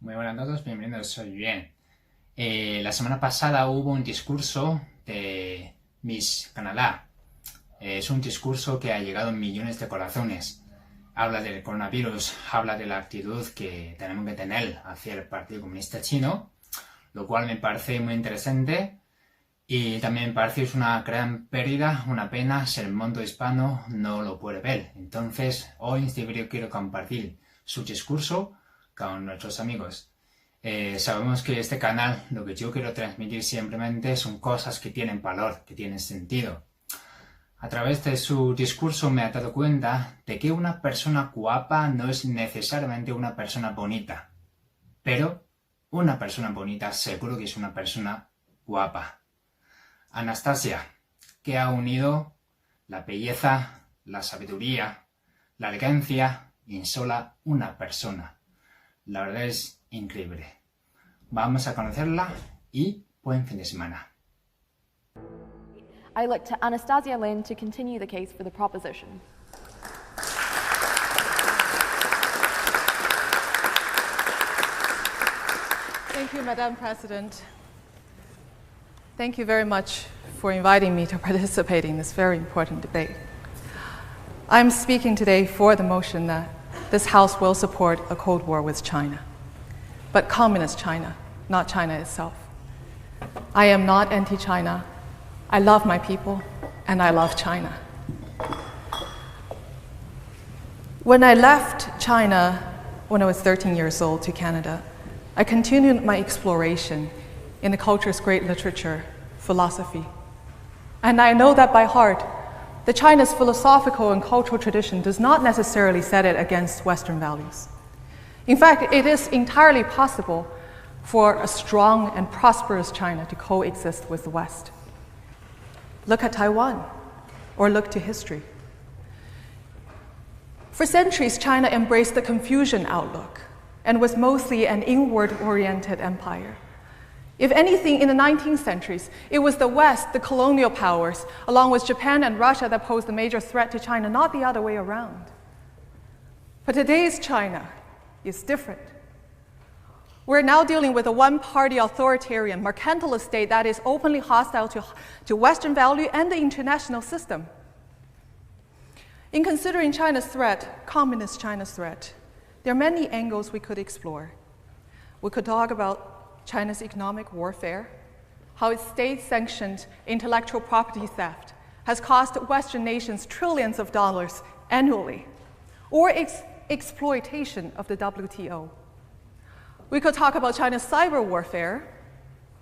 Muy buenas a todos, bienvenidos, soy YUAN. La semana pasada hubo un discurso de Miss Canadá. Es un discurso que ha llegado a millones de corazones. Habla del coronavirus, habla de la actitud que tenemos que tener hacia el Partido Comunista Chino, lo cual me parece muy interesante y también me parece que es una gran pérdida, una pena si el mundo hispano no lo puede ver. Entonces, hoy en este vídeo quiero compartir su discurso con nuestros amigos. Sabemos que este canal, lo que yo quiero transmitir simplemente son cosas que tienen valor, que tienen sentido. A través de su discurso me he dado cuenta de que una persona guapa no es necesariamente una persona bonita, pero una persona bonita seguro que es una persona guapa. Anastasia, que ha unido la belleza, la sabiduría, la elegancia en sola una persona. La verdad es increíble. Vamos a conocerla y buen fin de semana. I look to Anastasia Lin to continue the case for the proposition. Thank you, Madam President. Thank you very much for inviting me to participate in this very important debate. I'm speaking today for the motion that this House will support a Cold War with China, but communist China, not China itself. I am not anti-China. I love my people, and I love China. When I left China when I was 13 years old to Canada, I continued my exploration in the culture's great literature, philosophy. And I know that by heart, that China's philosophical and cultural tradition does not necessarily set it against Western values. In fact, it is entirely possible for a strong and prosperous China to coexist with the West. Look at Taiwan, or look to history. For centuries, China embraced the Confucian outlook and was mostly an inward-oriented empire. If anything, in the 19th centuries, it was the West, the colonial powers, along with Japan and Russia, that posed a major threat to China, not the other way around. But today's China is different. We're now dealing with a one-party authoritarian, mercantilist state that is openly hostile to Western value and the international system. In considering China's threat, communist China's threat, there are many angles we could explore. We could talk about China's economic warfare, how its state-sanctioned intellectual property theft has cost Western nations trillions of dollars annually, or its exploitation of the WTO. We could talk about China's cyber warfare.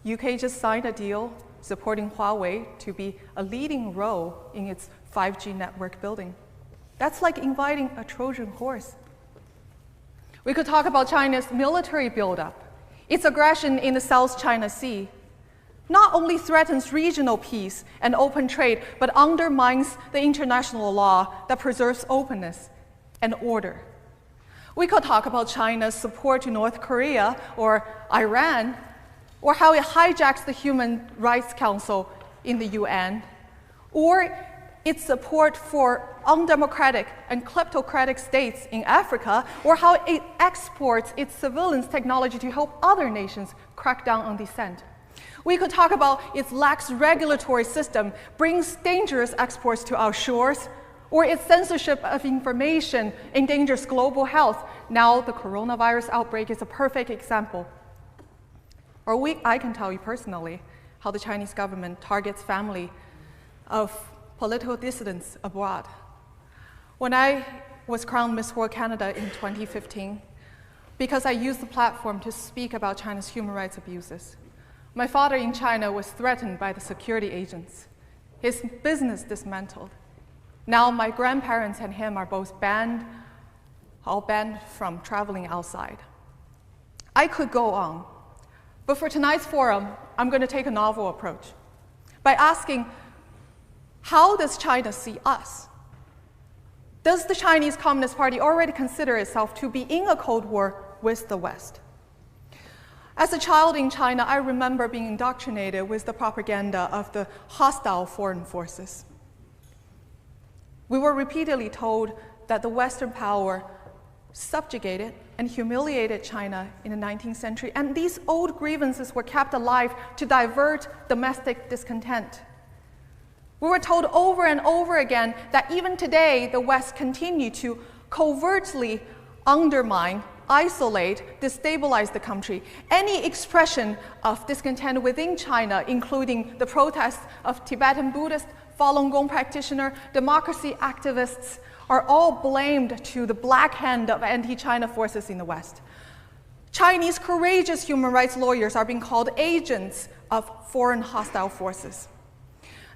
UK just signed a deal supporting Huawei to be a leading role in its 5G network building. That's like inviting a Trojan horse. We could talk about China's military buildup. Its aggression in the South China Sea not only threatens regional peace and open trade, but undermines the international law that preserves openness and order. We could talk about China's support to North Korea or Iran, or how it hijacks the Human Rights Council in the UN, or its support for undemocratic and kleptocratic states in Africa, or how it exports its surveillance technology to help other nations crack down on dissent. We could talk about its lax regulatory system brings dangerous exports to our shores, or its censorship of information endangers global health. Now the coronavirus outbreak is a perfect example. Or I can tell you personally how the Chinese government targets family of political dissidents abroad. When I was crowned Miss World Canada in 2015, because I used the platform to speak about China's human rights abuses, my father in China was threatened by the security agents, his business dismantled. Now my grandparents and him are both all banned from traveling outside. I could go on, but for tonight's forum, I'm going to take a novel approach by asking, how does China see us? Does the Chinese Communist Party already consider itself to be in a Cold War with the West? As a child in China, I remember being indoctrinated with the propaganda of the hostile foreign forces. We were repeatedly told that the Western power subjugated and humiliated China in the 19th century, and these old grievances were kept alive to divert domestic discontent. We were told over and over again that even today, the West continued to covertly undermine, isolate, destabilize the country. Any expression of discontent within China, including the protests of Tibetan Buddhist, Falun Gong practitioner, democracy activists, are all blamed to the black hand of anti-China forces in the West. Chinese courageous human rights lawyers are being called agents of foreign hostile forces.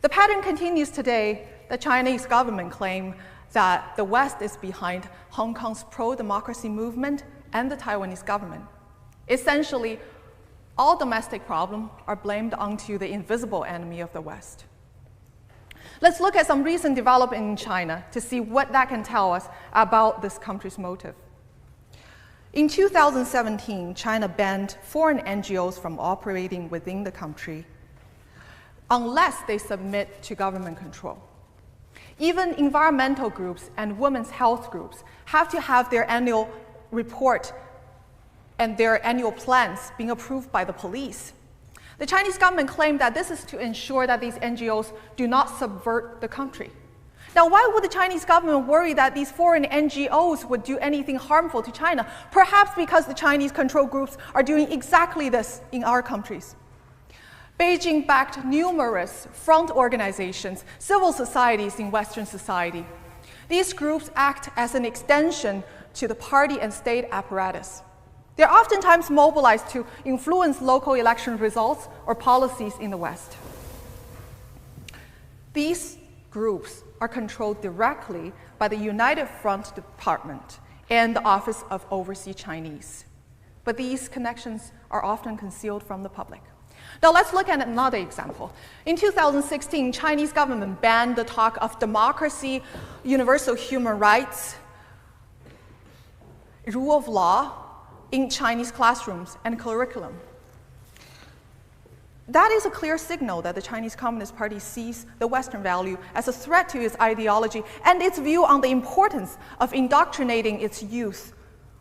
The pattern continues today. The Chinese government claim that the West is behind Hong Kong's pro-democracy movement and the Taiwanese government. Essentially, all domestic problems are blamed onto the invisible enemy of the West. Let's look at some recent development in China to see what that can tell us about this country's motive. In 2017, China banned foreign NGOs from operating within the country unless they submit to government control. Even environmental groups and women's health groups have to have their annual report and their annual plans being approved by the police. The Chinese government claimed that this is to ensure that these NGOs do not subvert the country. Now, why would the Chinese government worry that these foreign NGOs would do anything harmful to China? Perhaps because the Chinese control groups are doing exactly this in our countries. Beijing backed numerous front organizations, civil societies in Western society. These groups act as an extension to the party and state apparatus. They're oftentimes mobilized to influence local election results or policies in the West. These groups are controlled directly by the United Front Department and the Office of Overseas Chinese. But these connections are often concealed from the public. Now let's look at another example. In 2016, Chinese government banned the talk of democracy, universal human rights, rule of law in Chinese classrooms and curriculum. That is a clear signal that the Chinese Communist Party sees the Western value as a threat to its ideology and its view on the importance of indoctrinating its youth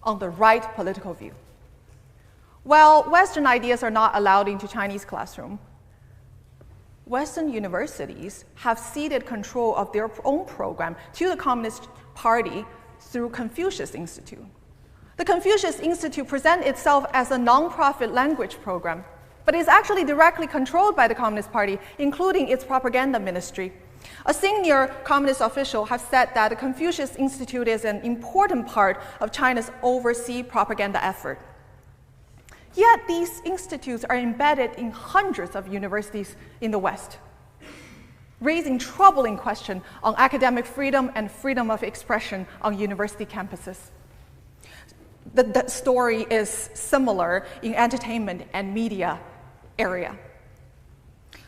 on the right political view. While Western ideas are not allowed into Chinese classroom, Western universities have ceded control of their own program to the Communist Party through Confucius Institute. The Confucius Institute presents itself as a non-profit language program, but is actually directly controlled by the Communist Party, including its propaganda ministry. A senior communist official has said that the Confucius Institute is an important part of China's overseas propaganda effort. Yet these institutes are embedded in hundreds of universities in the West, raising troubling questions on academic freedom and freedom of expression on university campuses. The story is similar in entertainment and media area.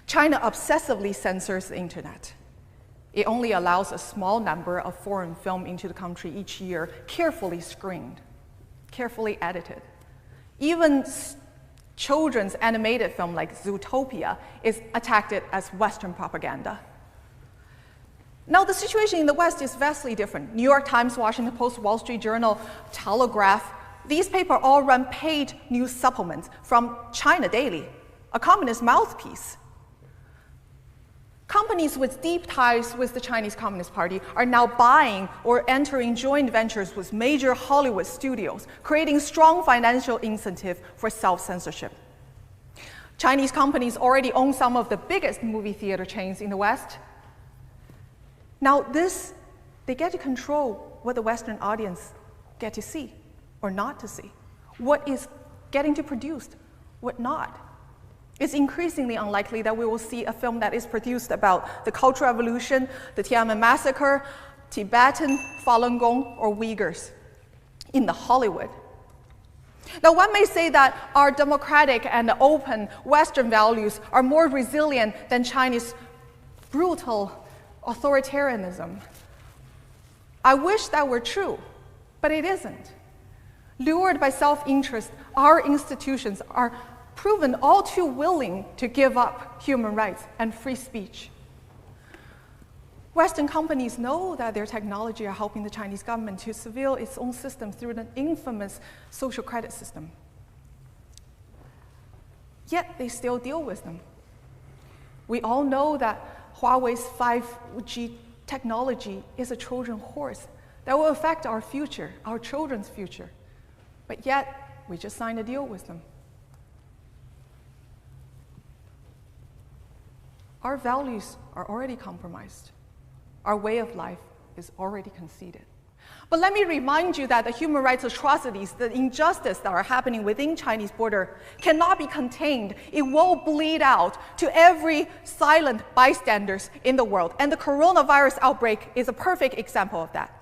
China obsessively censors the internet. It only allows a small number of foreign film into the country each year, carefully screened, carefully edited. Even children's animated film like Zootopia is attacked as Western propaganda. Now, the situation in the West is vastly different. New York Times, Washington Post, Wall Street Journal, Telegraph, these papers all run paid news supplements from China Daily, a communist mouthpiece. Companies with deep ties with the Chinese Communist Party are now buying or entering joint ventures with major Hollywood studios, creating strong financial incentive for self-censorship. Chinese companies already own some of the biggest movie theater chains in the West. Now they get to control what the Western audience get to see or not to see, what is getting to produce, what not. It's increasingly unlikely that we will see a film that is produced about the Cultural Revolution, the Tiananmen Massacre, Tibetan, Falun Gong, or Uyghurs in the Hollywood. Now, one may say that our democratic and open Western values are more resilient than China's brutal authoritarianism. I wish that were true, but it isn't. Lured by self-interest, our institutions are proven all too willing to give up human rights and free speech. Western companies know that their technology are helping the Chinese government to surveil its own system through an infamous social credit system. Yet they still deal with them. We all know that Huawei's 5G technology is a Trojan horse that will affect our future, our children's future. But yet, we just signed a deal with them. Our values are already compromised. Our way of life is already conceded. But let me remind you that the human rights atrocities, the injustice that are happening within Chinese border cannot be contained. It will bleed out to every silent bystanders in the world. And the coronavirus outbreak is a perfect example of that.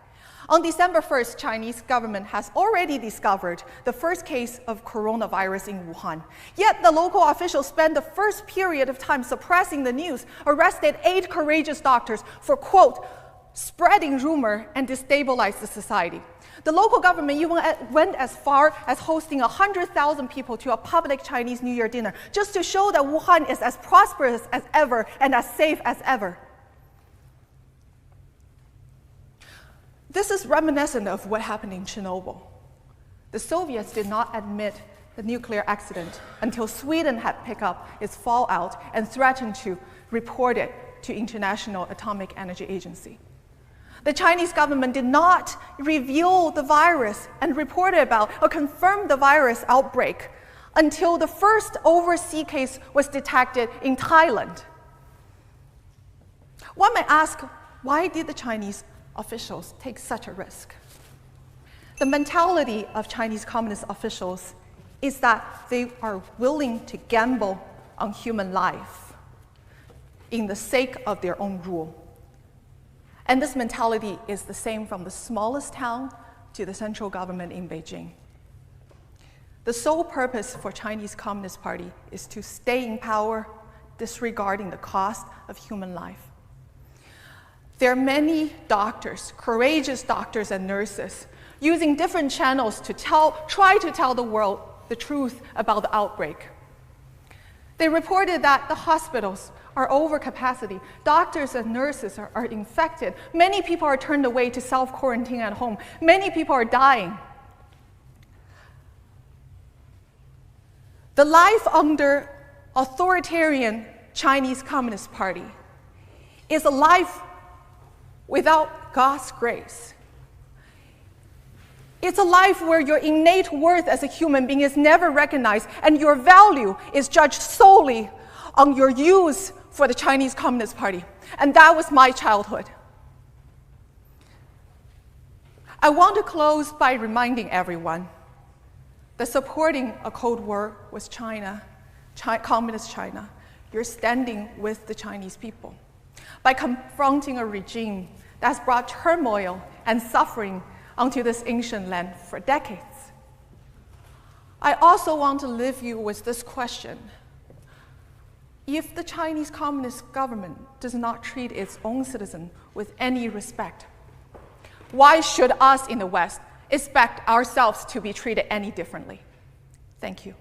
On December 1st, Chinese government has already discovered the first case of coronavirus in Wuhan. Yet the local officials spent the first period of time suppressing the news, arrested 8 courageous doctors for, quote, spreading rumor and destabilize the society. The local government even went as far as hosting 100,000 people to a public Chinese New Year dinner, just to show that Wuhan is as prosperous as ever and as safe as ever. This is reminiscent of what happened in Chernobyl. The Soviets did not admit the nuclear accident until Sweden had picked up its fallout and threatened to report it to International Atomic Energy Agency. The Chinese government did not reveal the virus and report about or confirm the virus outbreak until the first overseas case was detected in Thailand. One may ask, why did the Chinese officials take such a risk? The mentality of Chinese Communist officials is that they are willing to gamble on human life in the sake of their own rule. And this mentality is the same from the smallest town to the central government in Beijing. The sole purpose for Chinese Communist Party is to stay in power, disregarding the cost of human life. There are many doctors, courageous doctors and nurses, using different channels to try to tell the world the truth about the outbreak. They reported that the hospitals are over capacity, doctors and nurses are infected, many people are turned away to self-quarantine at home, many people are dying. The life under authoritarian Chinese Communist Party is a life without God's grace. It's a life where your innate worth as a human being is never recognized and your value is judged solely on your use for the Chinese Communist Party. And that was my childhood. I want to close by reminding everyone that supporting a Cold War with China, Communist China, you're standing with the Chinese people. By confronting a regime that's brought turmoil and suffering onto this ancient land for decades. I also want to leave you with this question. If the Chinese Communist government does not treat its own citizens with any respect, why should us in the West expect ourselves to be treated any differently? Thank you.